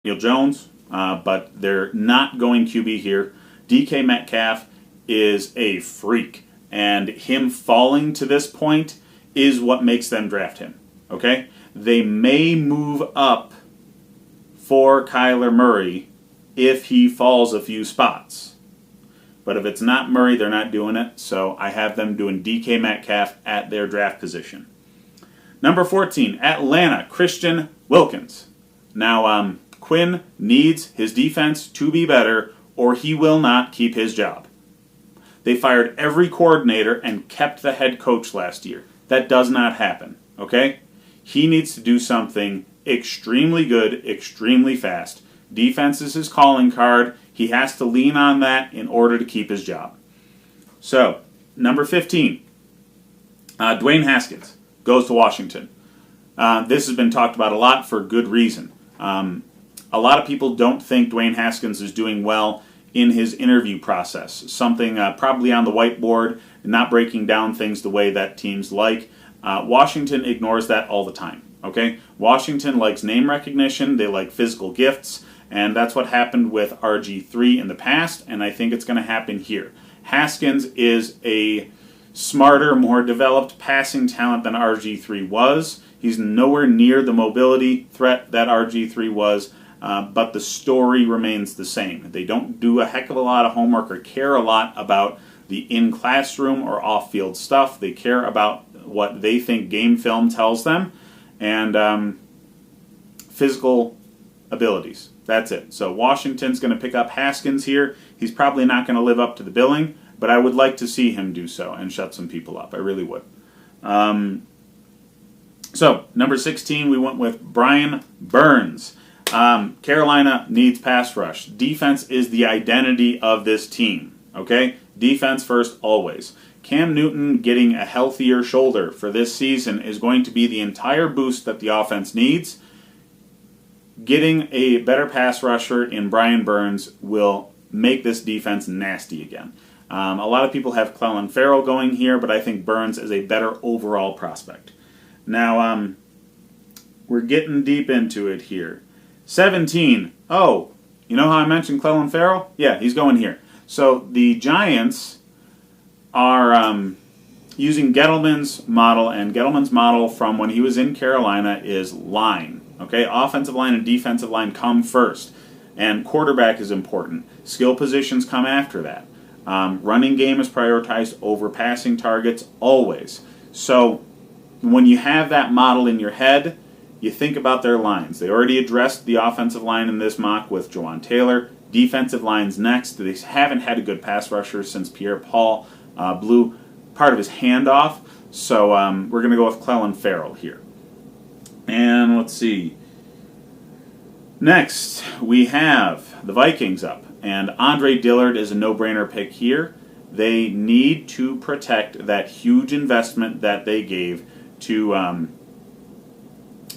Daniel Jones, but they're not going QB here. DK Metcalf is a freak, and him falling to this point is what makes them draft him. Okay? They may move up for Kyler Murray if he falls a few spots. But if it's not Murray, they're not doing it. So I have them doing DK Metcalf at their draft position. Number 14, Atlanta, Christian Wilkins. Now, Quinn needs his defense to be better, or he will not keep his job. They fired every coordinator and kept the head coach last year. That does not happen, okay? He needs to do something extremely good, extremely fast. Defense is his calling card. He has to lean on that in order to keep his job. So, number 15, Dwayne Haskins goes to Washington. This has been talked about a lot for good reason. A lot of people don't think Dwayne Haskins is doing well in his interview process. Something probably on the whiteboard, not breaking down things the way that teams like. Washington ignores that all the time. Okay? Washington likes name recognition. They like physical gifts. And that's what happened with RG3 in the past, and I think it's going to happen here. Haskins is a smarter, more developed passing talent than RG3 was. He's nowhere near the mobility threat that RG3 was, but the story remains the same. They don't do a heck of a lot of homework or care a lot about the in-classroom or off-field stuff. They care about what they think game film tells them, and physical abilities. That's it. So Washington's going to pick up Haskins here. He's probably not going to live up to the billing, but I would like to see him do so and shut some people up. I really would. So, number 16, we went with Brian Burns. Carolina needs pass rush. Defense is the identity of this team. Okay? Defense first, always. Cam Newton getting a healthier shoulder for this season is going to be the entire boost that the offense needs. Getting a better pass rusher in Brian Burns will make this defense nasty again. A lot of people have Ferrell going here, but I think Burns is a better overall prospect. Now, we're getting deep into it here. 17. Oh, you know how I mentioned Ferrell? Yeah, he's going here. So the Giants are using Gettleman's model, and Gettleman's model from when he was in Carolina is line. Okay, offensive line and defensive line come first, and quarterback is important. Skill positions come after that. Running game is prioritized over passing targets always. So when you have that model in your head, you think about their lines. They already addressed the offensive line in this mock with Jawan Taylor. Defensive line's next. They haven't had a good pass rusher since Pierre-Paul blew part of his hand off. So we're going to go with Ferrell here. And let's see. Next, we have the Vikings up. And Andre Dillard is a no-brainer pick here. They need to protect that huge investment that they gave to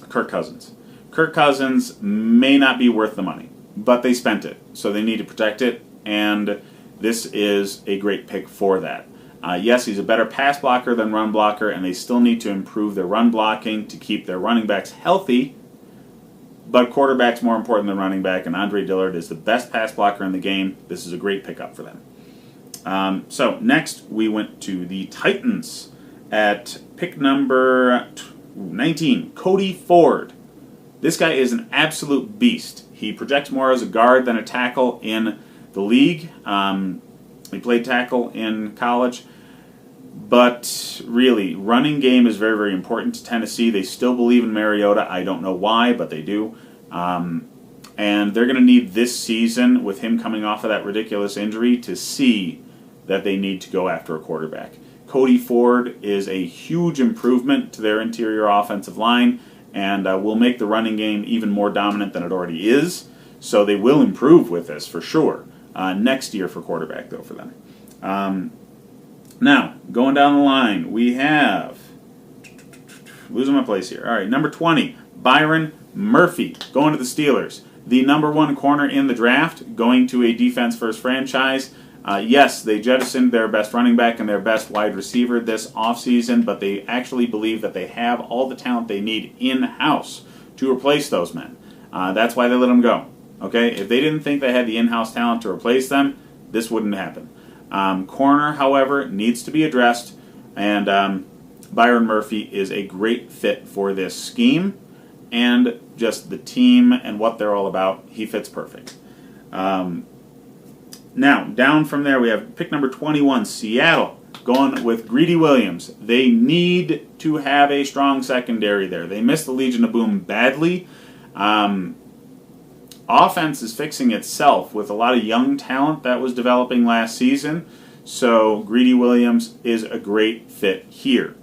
Kirk Cousins. Kirk Cousins may not be worth the money, but they spent it. So they need to protect it, and this is a great pick for that. Yes, he's a better pass blocker than run blocker, and they still need to improve their run blocking to keep their running backs healthy, but quarterback's more important than running back, and Andre Dillard is the best pass blocker in the game. This is a great pickup for them. So next, we went to the Titans at pick number 19, Cody Ford. This guy is an absolute beast. He projects more as a guard than a tackle in the league. He played tackle in college. But really, running game is very, very important to Tennessee. They still believe in Mariota. I don't know why, but they do. And they're going to need this season, with him coming off of that ridiculous injury, to see that they need to go after a quarterback. Cody Ford is a huge improvement to their interior offensive line, and will make the running game even more dominant than it already is. So they will improve with this, for sure. Next year for quarterback, though, for them. Now, going down the line, we have... Losing my place here. All right, number 20, Byron Murphy, going to the Steelers. The number one corner in the draft, going to a defense-first franchise. Yes, they jettisoned their best running back and their best wide receiver this offseason, but they actually believe that they have all the talent they need in-house to replace those men. That's why they let them go. Okay, if they didn't think they had the in-house talent to replace them, this wouldn't happen. Corner, however, needs to be addressed, and Byron Murphy is a great fit for this scheme, and just the team and what they're all about. He fits perfect. Now, down from there, we have pick number 21, Seattle, going with Greedy Williams. They need to have a strong secondary there. They missed the Legion of Boom badly. Offense is fixing itself with a lot of young talent that was developing last season, so Greedy Williams is a great fit here.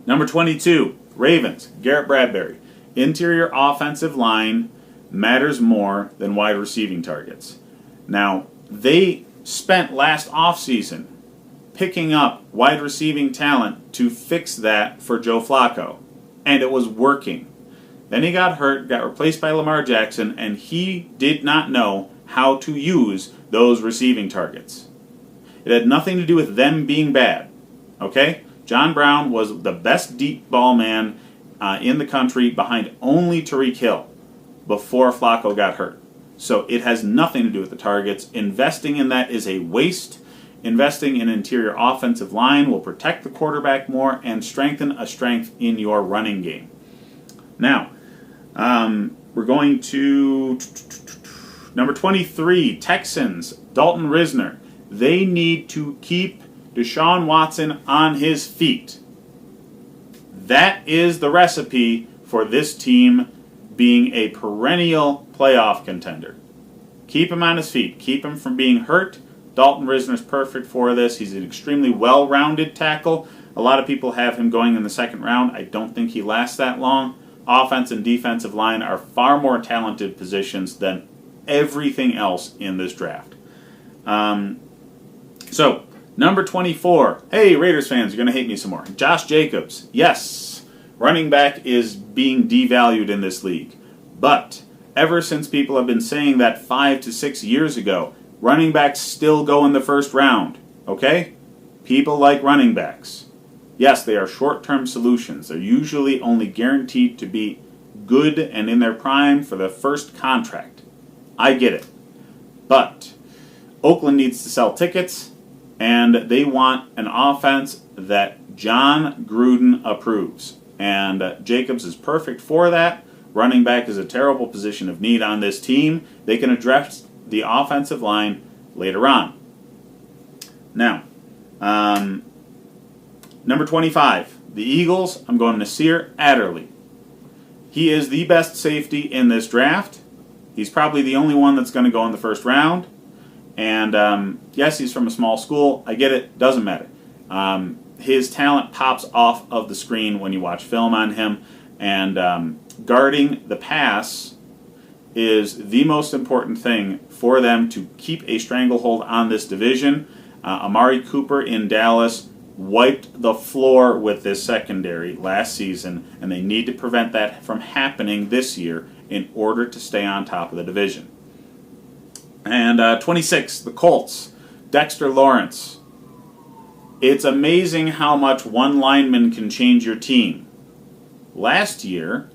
Number 22, Ravens, Garrett Bradbury. Interior offensive line matters more than wide receiving targets. Now, they spent last offseason picking up wide receiving talent to fix that for Joe Flacco, and it was working. Then he got hurt, got replaced by Lamar Jackson, and he did not know how to use those receiving targets. It had nothing to do with them being bad. Okay? John Brown was the best deep ball man in the country behind only Tyreek Hill before Flacco got hurt. So it has nothing to do with the targets. Investing in that is a waste. Investing in interior offensive line will protect the quarterback more and strengthen a strength in your running game. Now, we're going to number 23, Texans, Dalton Risner. They need to keep Deshaun Watson on his feet. That is the recipe for this team being a perennial playoff contender. Keep him on his feet. Keep him from being hurt. Dalton Risner is perfect for this. He's an extremely well-rounded tackle. A lot of people have him going in the second round. I don't think he lasts that long. Offense and defensive line are far more talented positions than everything else in this draft. So, number 24. Hey, Raiders fans, you're going to hate me some more. Josh Jacobs. Yes, running back is being devalued in this league. But ever since people have been saying that 5 to 6 years ago, running backs still go in the first round. Okay? People like running backs. Yes, they are short-term solutions. They're usually only guaranteed to be good and in their prime for the first contract. I get it. But Oakland needs to sell tickets, and they want an offense that John Gruden approves. And Jacobs is perfect for that. Running back is a terrible position of need on this team. They can address the offensive line later on. Now, number 25, the Eagles. I'm going Nasir Adderley. He is the best safety in this draft. He's probably the only one that's going to go in the first round. And yes, he's from a small school. I get it. Doesn't matter. His talent pops off of the screen when you watch film on him. And guarding the pass is the most important thing for them to keep a stranglehold on this division. Amari Cooper in Dallas wiped the floor with this secondary last season, and they need to prevent that from happening this year in order to stay on top of the division. And 26, the Colts, Dexter Lawrence. It's amazing how much one lineman can change your team. Last year,